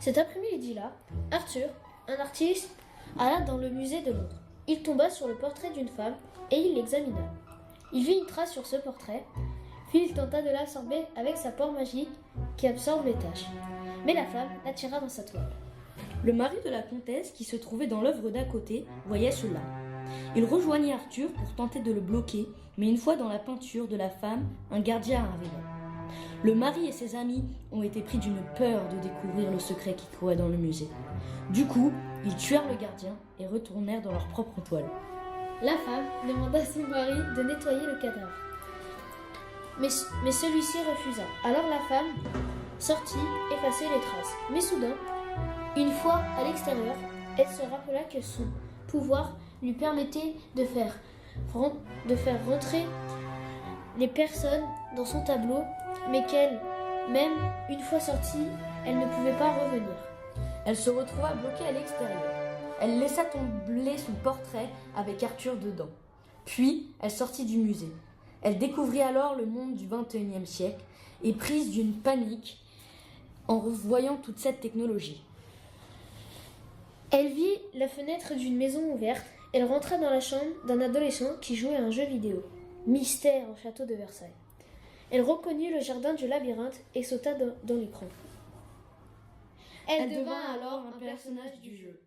Cet après-midi-là, Arthur, un artiste, alla dans le musée de Londres. Il tomba sur le portrait d'une femme et il l'examina. Il vit une trace sur ce portrait, puis il tenta de l'absorber avec sa poire magique qui absorbe les taches. Mais la femme l'attira dans sa toile. Le mari de la comtesse, qui se trouvait dans l'œuvre d'à côté, voyait cela. Il rejoignit Arthur pour tenter de le bloquer, mais une fois dans la peinture de la femme, un gardien arriva. Le mari et ses amis ont été pris d'une peur de découvrir le secret qui courait dans le musée. Du coup, ils tuèrent le gardien et retournèrent dans leur propre toile. La femme demanda à son mari de nettoyer le cadavre. Mais celui-ci refusa. Alors la femme sortit effacer les traces. Mais soudain, une fois à l'extérieur, elle se rappela que son pouvoir lui permettait de faire rentrer les personnes dans son tableau, mais qu'elle, même une fois sortie, elle ne pouvait pas revenir. Elle se retrouva bloquée à l'extérieur. Elle laissa tomber son portrait avec Arthur dedans. Puis, elle sortit du musée. Elle découvrit alors le monde du XXIe siècle et prise d'une panique en revoyant toute cette technologie. Elle vit la fenêtre d'une maison ouverte. Elle rentra dans la chambre d'un adolescent qui jouait à un jeu vidéo. Mystère au château de Versailles. Elle reconnut le jardin du labyrinthe et sauta dans l'écran. Elle devint alors un personnage du jeu.